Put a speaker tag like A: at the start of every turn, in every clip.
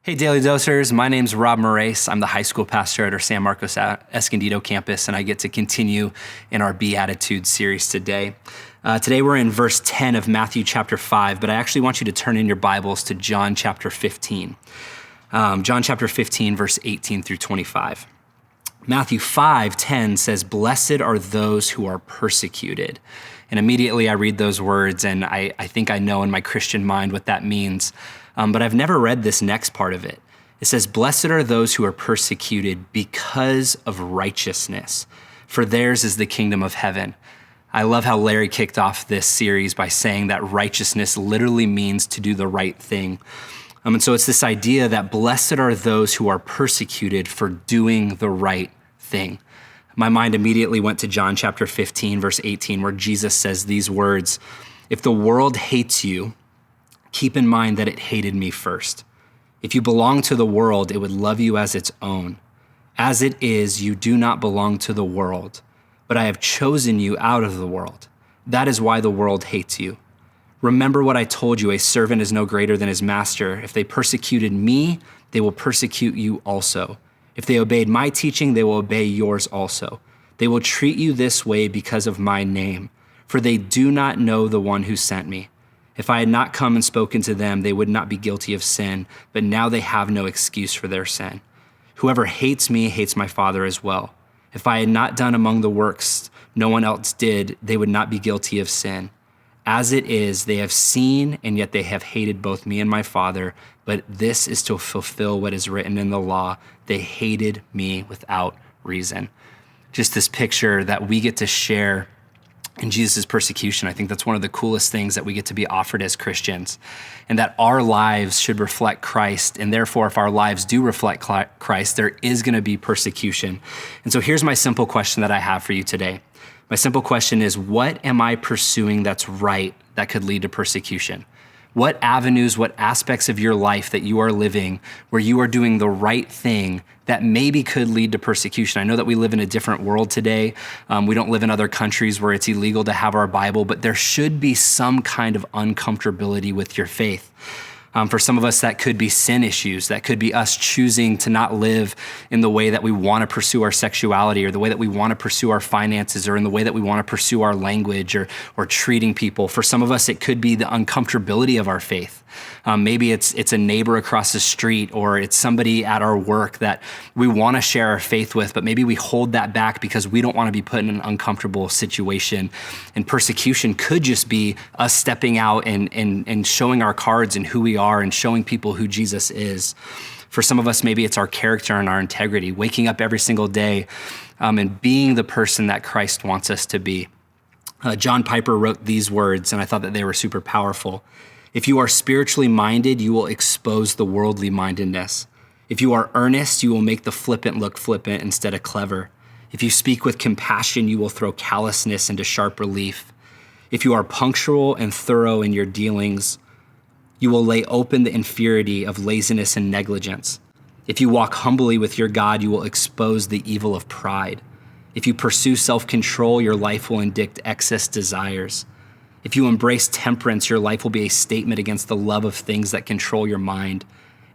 A: Hey, Daily Dosers. My name's Rob Morace. I'm the high school pastor at our San Marcos Escondido campus, and I get to continue in our Beatitudes series today. Today we're in verse 10 of Matthew chapter 5, but I actually want you to turn in your Bibles to John chapter 15. John chapter 15, verse 18 through 25. Matthew 5:10 says, "Blessed are those who are persecuted." And immediately I read those words, and I think I know in my Christian mind what that means. But I've never read this next part of it. It says, "Blessed are those who are persecuted because of righteousness, for theirs is the kingdom of heaven." I love how Larry kicked off this series by saying that righteousness literally means to do the right thing. And so it's this idea that blessed are those who are persecuted for doing the right thing. My mind immediately went to John chapter 15, verse 18, where Jesus says these words, "If the world hates you, keep in mind that it hated me first. If you belong to the world, it would love you as its own. As it is, you do not belong to the world, but I have chosen you out of the world. That is why the world hates you. Remember what I told you, a servant is no greater than his master. If they persecuted me, they will persecute you also. If they obeyed my teaching, they will obey yours also. They will treat you this way because of my name, for they do not know the one who sent me. If I had not come and spoken to them, they would not be guilty of sin, but now they have no excuse for their sin. Whoever hates me hates my Father as well. If I had not done among the works no one else did, they would not be guilty of sin. As it is, they have seen, and yet they have hated both me and my Father, but this is to fulfill what is written in the law. They hated me without reason." Just this picture that we get to share in Jesus' persecution. I think that's one of the coolest things that we get to be offered as Christians, and that our lives should reflect Christ. And therefore, if our lives do reflect Christ, there is going to be persecution. And so here's my simple question that I have for you today. My simple question is, what am I pursuing that's right that could lead to persecution? What avenues, what aspects of your life that you are living where you are doing the right thing that maybe could lead to persecution? I know that we live in a different world today. We don't live in other countries where it's illegal to have our Bible, but there should be some kind of uncomfortability with your faith. For some of us, that could be sin issues. That could be us choosing to not live in the way that we want to pursue our sexuality, or the way that we want to pursue our finances, or in the way that we want to pursue our language, or treating people. For some of us, it could be the uncomfortability of our faith. Maybe it's a neighbor across the street, or it's somebody at our work that we want to share our faith with, but maybe we hold that back because we don't want to be put in an uncomfortable situation. And persecution could just be us stepping out and showing our cards and who we are and showing people who Jesus is. For some of us, maybe it's our character and our integrity, waking up every single day and being the person that Christ wants us to be. John Piper wrote these words, and I thought that they were super powerful. "If you are spiritually minded, you will expose the worldly mindedness. If you are earnest, you will make the flippant look flippant instead of clever. If you speak with compassion, you will throw callousness into sharp relief. If you are punctual and thorough in your dealings, you will lay open the inferiority of laziness and negligence. If you walk humbly with your God, you will expose the evil of pride. If you pursue self-control, your life will indict excess desires. If you embrace temperance, your life will be a statement against the love of things that control your mind.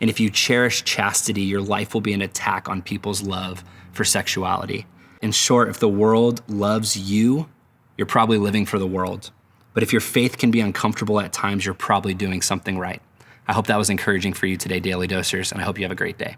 A: And if you cherish chastity, your life will be an attack on people's love for sexuality." In short, if the world loves you, you're probably living for the world. But if your faith can be uncomfortable at times, you're probably doing something right. I hope that was encouraging for you today, Daily Dosers, and I hope you have a great day.